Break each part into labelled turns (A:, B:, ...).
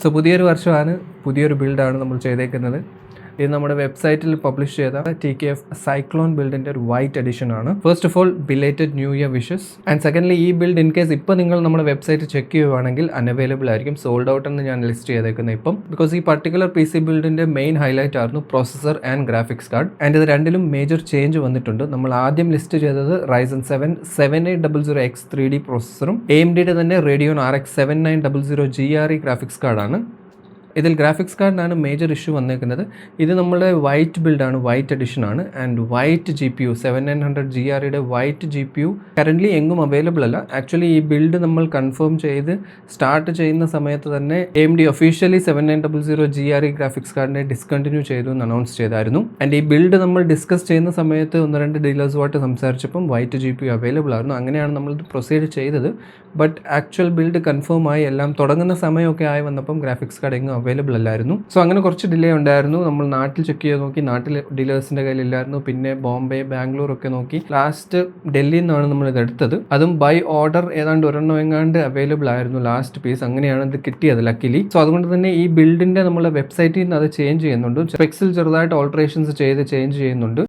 A: So പുതിയൊരു വർഷമാണ്, പുതിയൊരു ബിൽഡാണ് നമ്മൾ ചെയ്തേക്കുന്നത്. ഇത് നമ്മുടെ വെബ്സൈറ്റിൽ പബ്ലിഷ് ചെയ്ത TKF സൈക്ലോൺ ബിൽഡിൻ്റെ ഒരു വൈറ്റ് എഡിഷൻ ആണ്. First of all belated new year wishes. And secondly ഈ ബിൽഡ് ഇൻ കേസ് ഇപ്പോൾ നിങ്ങൾ നമ്മുടെ വെബ്സൈറ്റ് ചെക്ക് ചെയ്യുവാണെങ്കിൽ അൺഅവൈലബിൾ ആയിരിക്കും, സോൾഡ് ഔട്ട് എന്ന് ഞാൻ ലിസ്റ്റ് ചെയ്തേക്കുന്നത് ഇപ്പം. ബിക്കോസ് ഈ പർട്ടിക്കുലർ PC ബിൽഡിൻ്റെ മെയിൻ ഹൈലൈറ്റ് ആയിരുന്നു processor and graphics card. And ഇത് രണ്ടിലും മേജർ ചേഞ്ച് വന്നിട്ടുണ്ട്. നമ്മൾ ആദ്യം ലിസ്റ്റ് ചെയ്തത് Ryzen 7 7800X 3D പ്രോസസറും AMDയുടെ തന്നെ Radeon RX 7900 GRE ഗ്രാഫിക്സ് കാർഡാണ്. ഇതിൽ ഗ്രാഫിക്സ് കാർഡിനാണ് മേജർ ഇഷ്യൂ വന്നേക്കുന്നത്. ഇത് നമ്മുടെ വൈറ്റ് ബിൽഡാണ്, വൈറ്റ് എഡിഷൻ ആണ്. ആൻഡ് വൈറ്റ് GPU 7900 GREയുടെ വൈറ്റ് GPU കറൻ്റ്ലി എങ്ങും അവൈലബിൾ അല്ല. ആക്ച്വലി ഈ ബിൽഡ് നമ്മൾ കൺഫേം ചെയ്ത് സ്റ്റാർട്ട് ചെയ്യുന്ന സമയത്ത് തന്നെ AMD ഒഫീഷ്യലി 7900 GRE ഗ്രാഫിക്സ് കാർഡിനെ ഡിസ്കണ്ടിന്യൂ ചെയ്തു എന്ന് അനൗൺസ് ചെയ്തായിരുന്നു. ആൻഡ് ഈ ബിൽഡ് നമ്മൾ ഡിസ്കസ് ചെയ്യുന്ന സമയത്ത് 1-2 ഡീലേഴ്സുമായിട്ട് സംസാരിച്ചപ്പം വൈറ്റ് GPU അവൈലബിൾ ആയിരുന്നു. അങ്ങനെയാണ് നമ്മൾ പ്രൊസീഡ് ചെയ്തത്. ബട്ട് ആക്ച്വൽ ബിൽഡ് കൺഫേം ആയി എല്ലാം തുടങ്ങുന്ന സമയമൊക്കെ ആയി വന്നപ്പം ഗ്രാഫിക്സ് കാർഡ് എങ്ങും അവൈലബിൾ അല്ലായിരുന്നു. സോ അങ്ങനെ കുറച്ച് ഡിലേ ഉണ്ടായിരുന്നു. നമ്മൾ നാട്ടിൽ ചെക്ക് ചെയ്ത് നോക്കി, നാട്ടിൽ ഡീലേഴ്സിൻ്റെ കയ്യിലില്ലായിരുന്നു. പിന്നെ ബോംബെ, ബാംഗ്ലൂർ ഒക്കെ നോക്കി. ലാസ്റ്റ് ഡൽഹിയിൽ നിന്നാണ് നമ്മൾ ഇത് എടുത്തത്. അതും ബൈ ഓർഡർ ഏതാണ്ട് ഒരെണ്ണം അവൈലബിൾ ആയിരുന്നു ലാസ്റ്റ് പീസ്. അങ്ങനെയാണ് ഇത് കിട്ടിയത് ലക്കിലി. സോ അതുകൊണ്ട് തന്നെ ഈ ബിൽഡിൻ്റെ നമ്മൾ വെബ്സൈറ്റിൽ നിന്ന് അത് ചേഞ്ച് ചെയ്യുന്നുണ്ട്. സ്പെക്സിൽ ചെറുതായിട്ട് ഓൾട്ടറേഷൻസ് ചെയ്ത് ചേഞ്ച് ചെയ്യുന്നുണ്ട്.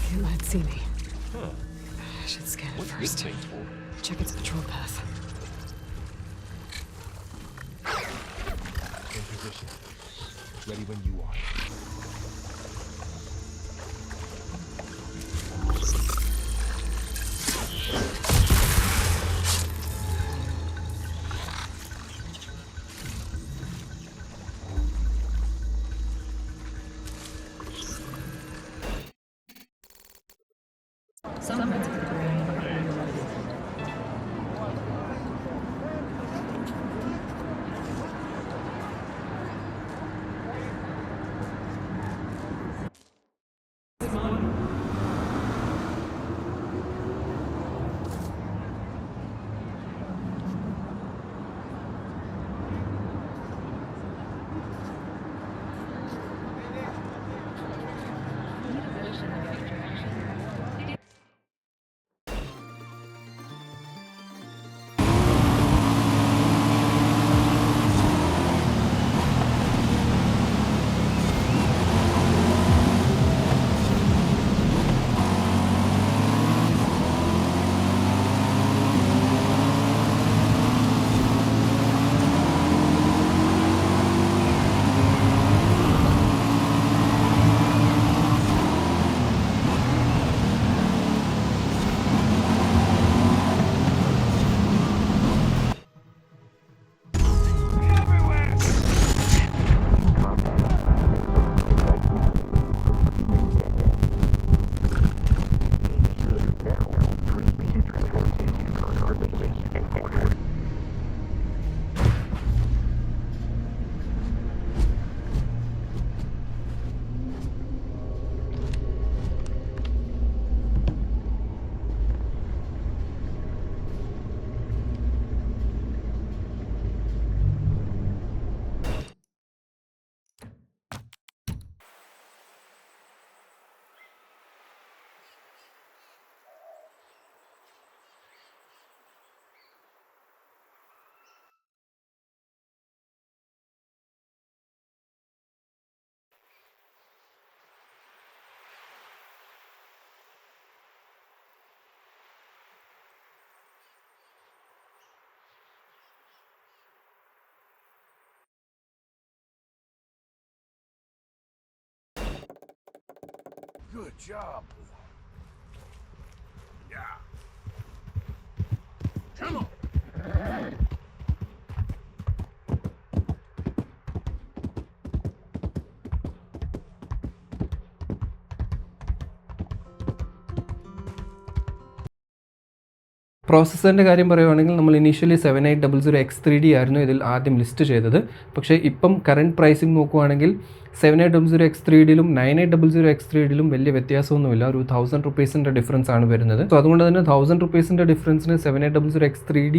B: It might see me. I should scan it first. Check its patrol path.
C: In position. Ready when you are. Good job. Yeah. Come on.
A: പ്രോസസ്സറിൻ്റെ കാര്യം പറയുവാണെങ്കിൽ നമ്മൾ ഇനീഷ്യലി 7800X3D ആയിരുന്നു ഇതിൽ ആദ്യം ലിസ്റ്റ് ചെയ്തത്. പക്ഷേ ഇപ്പം കറണ്ട് പ്രൈസിങ് നോക്കുവാണെങ്കിൽ 7800X3Dയിലും 9800X3Dയിലും വലിയ വ്യത്യാസമൊന്നുമില്ല. ഒരു 1000 റുപ്പീസിൻ്റെ ഡിഫറൻസ് ആണ് വരുന്നത്. സോ അതുകൊണ്ട് തന്നെ 1000 റുപ്പീസിൻ്റെ ഡിഫറൻസിന് 7800X3D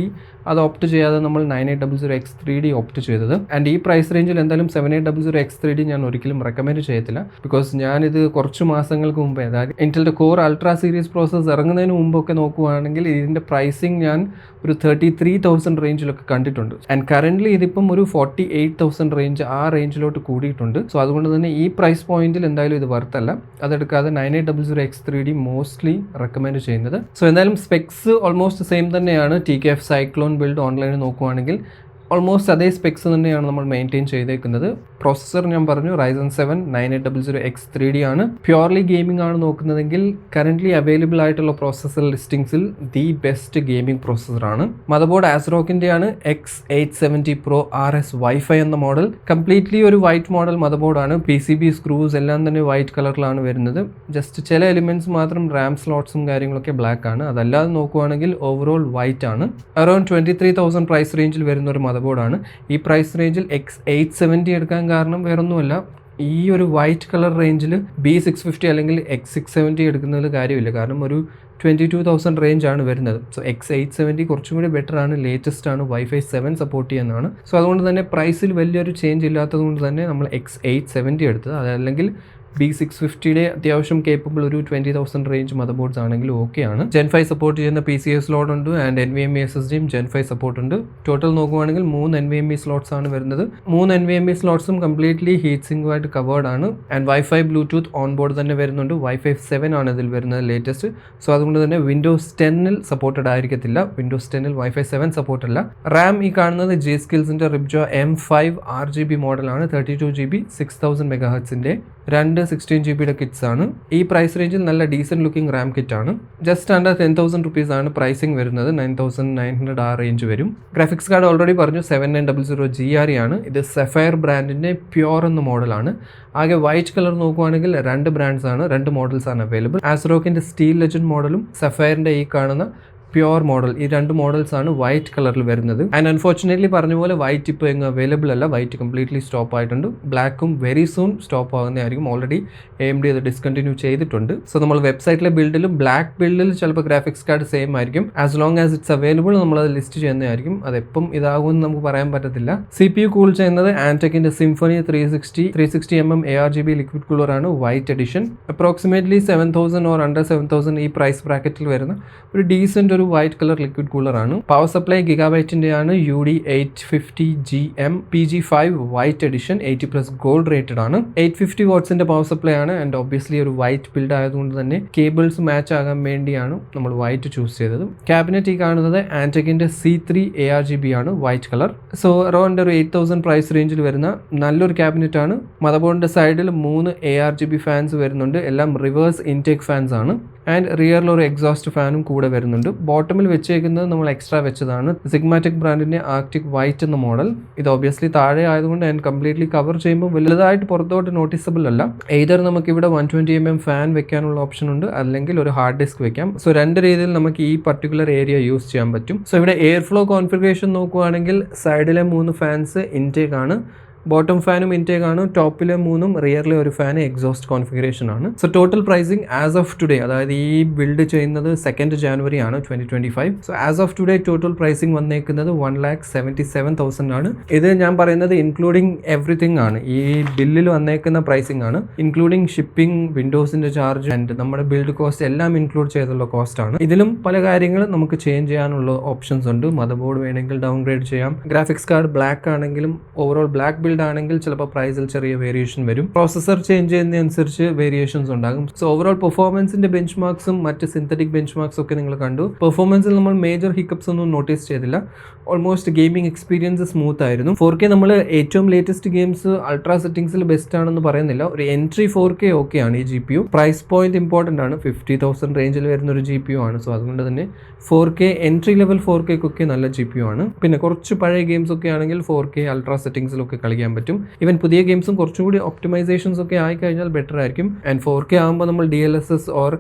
A: അത് ഓപ്റ്റ് ചെയ്യാതെ നമ്മൾ 9800X3D ഓപ്റ്റ് ചെയ്തത്. ആൻഡ് ഈ പ്രൈസ് റേഞ്ചിൽ എന്തായാലും 7800X3D ഞാൻ ഒരിക്കലും റെക്കമെൻഡ് ചെയ്യത്തില്ല. ബിക്കോസ് ഞാനിത് കുറച്ച് മാസങ്ങൾക്ക് മുമ്പേ, അതായത് ഇന്റലിൻ്റെ കോർ അൾട്രാ സീരീസ് പ്രോസസ്സർ ഇറങ്ങുന്നതിന് മുമ്പൊക്കെ നോക്കുവാണെങ്കിൽ ഇതിൻ്റെ പ്രൈസിങ് ഞാൻ ഒരു 33,000 റേഞ്ചിലൊക്കെ കണ്ടിട്ടുണ്ട്. ആൻഡ് കറൻ്റ്ലി ഇതിപ്പം ഒരു 48,000 റേഞ്ച്, ആ റേഞ്ചിലോട്ട് കൂടിയിട്ടുണ്ട്. സോ അതുകൊണ്ട് തന്നെ ഈ പ്രൈസ് പോയിന്റിൽ എന്തായാലും ഇത് വರ್ತല്ല. അതെടുക്കാതെ 9800X3D മോസ്റ്റ്ലി റെക്കമെൻഡ് ചെയ്യുന്നത്. സോ എന്തായാലും സ്പെക്സ് ഓൾമോസ്റ്റ് സെയിം തന്നെയാണ്. TKF സൈക്ലോൺ ബിൽഡ് ഓൺലൈനിൽ നോക്കുവാണെങ്കിൽ ഓൾമോസ്റ്റ് അതേ സ്പെക്സ് തന്നെയാണ് നമ്മൾ മെയിൻറ്റെയിൻ ചെയ്തേക്കുന്നത്. പ്രോസസ്സർ ഞാൻ പറഞ്ഞു Ryzen 7 9800X3D ആണ്. പ്യുവർലി ഗെയിമിംഗ് ആണ് നോക്കുന്നതെങ്കിൽ കറൻ്റ്ലി അവൈലബിൾ ആയിട്ടുള്ള പ്രോസസ്സർ ലിസ്റ്റിംഗ്സിൽ ദി ബെസ്റ്റ് ഗെയിമിംഗ് പ്രോസസ്സറാണ്. മദർബോർഡ് ആസ്റോക്കിൻ്റെ ആണ് X870 Pro RS Wi-Fi എന്ന മോഡൽ. കംപ്ലീറ്റ്ലി ഒരു വൈറ്റ് മോഡൽ മദർബോർഡാണ്. PCB സ്ക്രൂസ് എല്ലാം തന്നെ വൈറ്റ് കളറിലാണ് വരുന്നത്. ജസ്റ്റ് ചില എലിമെൻറ്റ്സ് മാത്രം റാം സ്ലോട്ട്സും കാര്യങ്ങളൊക്കെ ബ്ലാക്ക് ആണ്. അതല്ലാതെ നോക്കുവാണെങ്കിൽ ഓവറോൾ വൈറ്റ് ആണ്. അറൌണ്ട് 23,000 പ്രൈസ് റേഞ്ചിൽ വരുന്ന ഒരു മദർബോർഡാണ്. ഈ പ്രൈസ് റേഞ്ചിൽ X870 എടുക്കാൻ കാരണം വേറൊന്നുമല്ല, ഈ ഒരു വൈറ്റ് കളർ റേഞ്ചിൽ B650 അല്ലെങ്കിൽ X670 എടുക്കുന്നതിൽ കാര്യമില്ല. കാരണം ഒരു 22,000 റേഞ്ചാണ് വരുന്നത്. സോ X870 കുറച്ചും കൂടി ബെറ്റർ ആണ്, ലേറ്റസ്റ്റ് ആണ്, Wi-Fi 7 സപ്പോർട്ട് ചെയ്യുന്നതാണ്. സോ അതുകൊണ്ട് തന്നെ പ്രൈസിൽ വലിയൊരു ചേഞ്ച് ഇല്ലാത്തത് കൊണ്ട് തന്നെ നമ്മൾ X870 എടുത്തത്. അതല്ലെങ്കിൽ B650 അത്യാവശ്യം കേപ്പബിൾ ഒരു 20,000 റേഞ്ച് മദർ ബോർഡ്സ് ആണെങ്കിലും ഓക്കെയാണ്. Gen 5 സപ്പോർട്ട് ചെയ്യുന്ന PCIe സ്ലോട്ട് ഉണ്ട് ആൻഡ് NVMe SSDയും Gen 5 സപ്പോർട്ട് ഉണ്ട്. ടോട്ടൽ നോക്കുവാണെങ്കിൽ 3 NVMe സ്ലോട്ട്സ് ആണ് വരുന്നത്. 3 NVMe സ്ലോട്ട്സും കംപ്ലീറ്റ്ലി ഹീറ്റ് സിങ്കുമായിട്ട് കവേർഡ് ആണ് and Wi-Fi Bluetooth on board തന്നെ വരുന്നുണ്ട്. Wi-Fi 7 ആണ് ഇതിൽ വരുന്നത് ലേറ്റസ്റ്റ്. സോ അതുകൊണ്ട് തന്നെ Windows 10 സപ്പോർട്ടഡ് ആയിരിക്കത്തില്ല. Windows 10 Wi-Fi 7 സപ്പോർട്ടല്ല. റാം ഈ കാണുന്നത് G-Skillsന്റെ Ripjaw M5 RGB മോഡലാണ്. 32GB 6000 MHz രണ്ട് 16GB കിറ്റ്സ് ആണ്. ഈ പ്രൈസ് റേഞ്ചിൽ നല്ല ഡീസൻറ്റ് ലുക്കിംഗ് റാം കിറ്റ് ആണ്. ജസ്റ്റ് അണ്ടർ 10,000 rupees ആണ് പ്രൈസിങ് വരുന്നത്. 9,900 ആ റേഞ്ച് വരും. ഗ്രാഫിക്സ് കാർഡ് ഓൾറെഡി പറഞ്ഞു 7900 GRE ആണ്. ഇത് സെഫയർ ബ്രാൻഡിൻ്റെ പ്യോർ എന്ന മോഡലാണ്. ആകെ വൈറ്റ് കളർ നോക്കുവാണെങ്കിൽ 2 ബ്രാൻഡ്സ് ആണ്, 2 മോഡൽസ് ആണ് അവൈലബിൾ. ആസ്റോക്കിൻ്റെ സ്റ്റീൽ ലെജൻഡ് മോഡലും സെഫയറിൻ്റെ ഈ കാണുന്ന പ്യോർ മോഡൽ, ഈ 2 മോഡൽസ് ആണ് വൈറ്റ് കളറിൽ വരുന്നത്. ആൻഡ് അൺഫോർച്ചുനേറ്റ്ലി പറഞ്ഞ പോലെ വൈറ്റ് ഇപ്പോൾ എങ്ങും അവൈലബിൾ അല്ല. വൈറ്റ് കംപ്ലീറ്റ്ലി സ്റ്റോപ്പ് ആയിട്ടുണ്ട്. ബ്ലാക്കും വെരി സൂൺ സ്റ്റോപ്പ് ആകുന്നതായിരിക്കും. ഓൾറെഡി AMD അത് ഡിസ്കണ്ടിന്യൂ ചെയ്തിട്ടുണ്ട്. സോ നമ്മൾ വെബ്സൈറ്റിലെ ബിൽഡിലും ബ്ലാക്ക് ബിൽഡിൽ ചിലപ്പോൾ ഗ്രാഫിക്സ് കാർഡ് സെയിം ആയിരിക്കും. As long as it's available നമ്മളത് ലിസ്റ്റ് ചെയ്യുന്നതായിരിക്കും. അതെപ്പം ഇതാകുമെന്ന് നമുക്ക് പറയാൻ പറ്റത്തില്ല. CPU കൂൾ ചെയ്യുന്നത് ആൻടെക്കിൻ്റെ Symphony 360mm ARGB liquid cooler ആണ്, white edition. Approximately 7,000 or under 7,000 ഈ പ്രൈസ് ബ്രാക്കറ്റിൽ വരുന്ന ഒരു ഡീസൻറ്റ് ഒരു വൈറ്റ് കളർ ലിക്വിഡ് കൂളർ ആണ്. പവർ സപ്ലൈ ഗിഗാബൈറ്റിന്റെ ആണ്. UD850GM PG5 white edition 80+ gold rated ആണ്. 850 വാട്ട്സിന്റെ പവർ സപ്ലൈ ആണ് ആൻഡ് ഒബ്വിയസ്ലി ഒരു വൈറ്റ് ബിൽഡ് ആയതുകൊണ്ട് തന്നെ കേബിൾസ് മാച്ച് ആകാൻ വേണ്ടിയാണ് നമ്മൾ വൈറ്റ് ചൂസ് ചെയ്തത്. ക്യാബിനറ്റ് ഈ കാണുന്നത് ആൻടെക്കിന്റെ C3 ARGB ആണ്, വൈറ്റ് കളർ. സോ അറൗണ്ട് ഒരു 8,000 പ്രൈസ് റേഞ്ചിൽ വരുന്ന നല്ലൊരു ക്യാബിനറ്റ് ആണ്. മദർ ബോർഡിന്റെ സൈഡിൽ 3 ARGB ഫാൻസ് വരുന്നുണ്ട്. എല്ലാം റിവേഴ്സ് ഇൻടേക്ക് ഫാൻസ് ആണ് ആൻഡ് റിയറിൽ ഒരു എക്സോസ്റ്റ് ഫാനും കൂടെ വരുന്നുണ്ട്. ബോട്ടമിൽ വെച്ചേക്കുന്നത് നമ്മൾ എക്സ്ട്രാ വെച്ചതാണ്. സിഗ്മാറ്റിക് ബ്രാൻഡിന്റെ ആർക്ടിക് വൈറ്റ് എന്ന മോഡൽ. ഇത് ഒബ്വിയസ്ലി താഴെ ആയതുകൊണ്ട് ഞാൻ കംപ്ലീറ്റ്ലി കവർ ചെയ്യുമ്പോൾ വലുതായിട്ട് പുറത്തോട്ട് നോട്ടീസബിൾ അല്ല. എയ്തർ നമുക്ക് ഇവിടെ 120mm ഫാൻ വെക്കാനുള്ള ഓപ്ഷൻ ഉണ്ട്, അല്ലെങ്കിൽ ഒരു ഹാർഡ് ഡിസ്ക് വെക്കാം. സോ 2 രീതിയിൽ നമുക്ക് ഈ പർട്ടിക്കുലർ ഏരിയ യൂസ് ചെയ്യാൻ പറ്റും. സോ ഇവിടെ എയർ ഫ്ലോ കോൺഫിഗറേഷൻ നോക്കുവാണെങ്കിൽ സൈഡിലെ 3 ഫാൻസ് ഇൻടേക്ക് ആണ്, ബോട്ടം ഫാനും ഇൻടേക്ക് ആണ്, ടോപ്പിലെ 3ഉം റിയറിലെ ഒരു ഫാൻ എക്സോസ്റ്റ് കോൺഫിഗറേഷൻ ആണ്. So total pricing as of today, അതായത് ഈ ബിൽഡ് ചെയ്യുന്നത് 2nd January ആണ് 2025. So as of today total pricing വന്നേക്കുന്നത് 1,77,000 ആണ്. ഇത് ഞാൻ പറയുന്നത് ഇൻക്ലൂഡിങ് എവറിത്തിങ് ആണ്. ഈ ബില്ലിൽ വന്നേക്കുന്ന പ്രൈസിങ് ആണ്, ഇൻക്ലൂഡിങ് ഷിപ്പിംഗ്, വിൻഡോസിന്റെ ചാർജ് ആൻഡ് നമ്മുടെ ബിൽഡ് കോസ്റ്റ് എല്ലാം ഇൻക്ലൂഡ് ചെയ്തുള്ള കോസ്റ്റ് ആണ്. ഇതിലും പല കാര്യങ്ങളും നമുക്ക് ചേഞ്ച് ചെയ്യാനുള്ള ഓപ്ഷൻസ് ഉണ്ട്. മദർ ബോർഡ് വേണമെങ്കിൽ ഡൗൺഗ്രേഡ് ചെയ്യാം. ഗ്രാഫിക്സ് കാർഡ് ബ്ലാക്ക് ആണെങ്കിലും ഓവറോൾ ബ്ലാക്ക് ബിൽഡ് ആണെങ്കിൽ ചിലപ്പോൾ പ്രൈസിൽ ചെറിയ വേരിയേഷൻ വരും. പ്രോസസർ ചേഞ്ച് ചെയ്യുന്നതനുസരിച്ച് വേരിയേഷൻസ് ഉണ്ടാകും. സോ ഓവറോൾ പെർഫോമൻസിന്റെ ബെഞ്ച് മാർക്സും മറ്റ് സിന്തറ്റിക് ബെഞ്ച് മാർക്സ് ഒക്കെ നിങ്ങൾ കണ്ടു. പെർഫോമൻസിൽ നമ്മൾ മേജർ ഹിക്കപ്സ് ഒന്നും നോട്ടീസ് ചെയ്തില്ല. ഓൾമോസ്റ്റ് ഗെയിമിംഗ് എക്സ്പീരിയൻസ് സ്മൂത്ത് ആയിരുന്നു. 4K നമ്മൾ ഏറ്റവും ലേറ്റസ്റ്റ് ഗെയിംസ് അൾട്രാ സെറ്റിംഗ്സിൽ ബെസ്റ്റ് ആണെന്ന് പറയുന്നില്ല. ഒരു എൻട്രി 4K ഓക്കെ ആണ് ഈ GPU. പ്രൈസ് പോയിന്റ് ഇമ്പോർട്ടൻ്റ് ആണ്. 50,000 റേഞ്ചിൽ വരുന്ന ഒരു GPU ആണ്. സോ അതുകൊണ്ട് തന്നെ 4K എൻട്രി ലെവൽ 4K ഒക്കെ നല്ല GPU ആണ്. പിന്നെ കുറച്ച് പഴയ ഗെയിംസ് ഒക്കെ ആണെങ്കിൽ 4K അൾട്രാ സെറ്റിംഗ്സിലൊക്കെ കളിക്കാൻ പറ്റും. ഈവൻ പുതിയ ഗെയിംസും കുറച്ചും കൂടി ഒപ്റ്റിമൈസേഷൻസ് ഒക്കെ ആയി കഴിഞ്ഞാൽ ബെറ്റർ ആയിരിക്കും. ആൻഡ് 4K ആകുമ്പോൾ നമ്മൾ DLSS ഓർ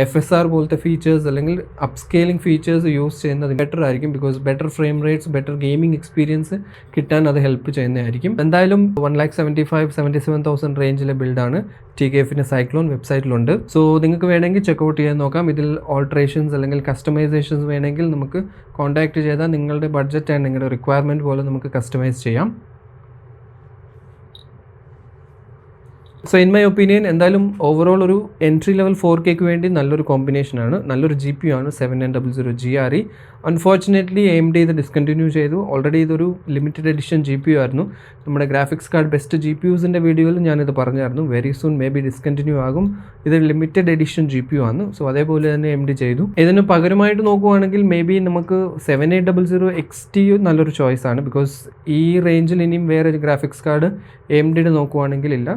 A: FSR പോലത്തെ ഫീച്ചേഴ്സ് അല്ലെങ്കിൽ അപ്സ്കെയിലിംഗ് ഫീച്ചേഴ്സ് യൂസ് ചെയ്യുന്നത് ബെറ്റർ ആയിരിക്കും. Because better frame rates, better gaming experience കിട്ടാൻ അത് ഹെൽപ്പ് ചെയ്യുന്നതായിരിക്കും. എന്തായാലും 1,75,000-77,000 റേഞ്ചിലെ ബിൽഡാണ് TKFന്റെ സൈക്ലോൺ വെബ്സൈറ്റിലുണ്ട്. സോ നിങ്ങൾക്ക് വേണമെങ്കിൽ ചെക്കൗട്ട് ചെയ്യാൻ നോക്കാം. ഇതിൽ ഓൾട്രേഷൻസ് അല്ലെങ്കിൽ കസ്റ്റമൈസേഷൻസ് വേണമെങ്കിൽ നമുക്ക് കോൺടാക്ട് ചെയ്താൽ നിങ്ങളുടെ ബഡ്ജറ്റ് ആൻഡ് നിങ്ങളുടെ റിക്വയർമെൻറ്റ് പോലെ നമുക്ക് കസ്റ്റമൈസ് ചെയ്യാം. സോ ഇൻ മൈ ഒപ്പീനിയൻ എന്തായാലും ഓവറോൾ ഒരു എൻട്രി ലെവൽ 4Kക്ക് വേണ്ടി നല്ലൊരു കോമ്പിനേഷനാണ്, നല്ലൊരു GPU ആണ് 7900 GRE. അൺഫോർച്ചുനേറ്റ്ലി AMD ഇത് ഡിസ്കണ്ടിന്യൂ ചെയ്തു. ഓൾറെഡി ഇതൊരു ലിമിറ്റഡ് എഡിഷൻ GPU ആയിരുന്നു. നമ്മുടെ ഗ്രാഫിക്സ് കാർഡ് ബെസ്റ്റ് GPUസിൻ്റെ വീഡിയോയിൽ ഞാനിത് പറഞ്ഞായിരുന്നു. Very soon may be discontinue ആകും. ഇത് ലിമിറ്റഡ് എഡിഷൻ GPU ആണ്. സോ അതേപോലെ തന്നെ AMD ചെയ്തു. ഇതിന് പകരമായിട്ട് നോക്കുവാണെങ്കിൽ മേ ബി നമുക്ക് 7800 XT നല്ലൊരു ചോയ്സ് ആണ്. ബിക്കോസ് ഈ റേഞ്ചിൽ ഇനിയും വേറെ ഗ്രാഫിക്സ് കാർഡ് AMDയുടെ നോക്കുവാണെങ്കിൽ ഇല്ല.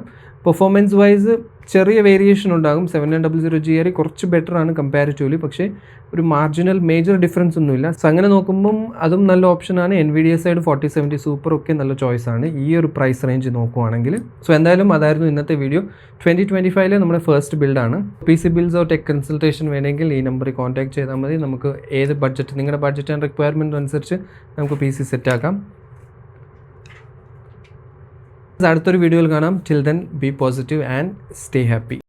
A: പെർഫോമൻസ് വൈസ് ചെറിയ വേരിയേഷൻ ഉണ്ടാകും. 7900 GRE കുറച്ച് ബെറ്റർ ആണ് കമ്പാരിറ്റീവ്ലി, പക്ഷേ ഒരു മാർജിനൽ മേജർ ഡിഫറൻസ് ഒന്നുമില്ല. സോ അങ്ങനെ നോക്കുമ്പം അതും നല്ല ഓപ്ഷനാണ്. NVIDIA സൈഡ് 4070 സൂപ്പർ ഒക്കെ നല്ല ചോയ്സ് ആണ് ഈ ഒരു പ്രൈസ് റേഞ്ച് നോക്കുവാണെങ്കിൽ. സോ എന്തായാലും അതായിരുന്നു ഇന്നത്തെ വീഡിയോ. 2025 നമ്മുടെ ഫസ്റ്റ് ബിൽഡാണ്. PC ബിൽഡ്സോ ടെക് കൺസൾട്ടേഷൻ വേണമെങ്കിൽ ഈ നമ്പറിൽ കോൺടാക്ട് ചെയ്താൽ മതി. നമുക്ക് ഏത് ബഡ്ജറ്റ്, നിങ്ങളുടെ ബഡ്ജറ്റ് ആൻഡ് റിക്വയർമെൻറ്റ് അനുസരിച്ച് നമുക്ക് PC സെറ്റാക്കാം. അടുത്തൊരു വീഡിയോയിൽ കാണാം. Till then B positive and stay happy.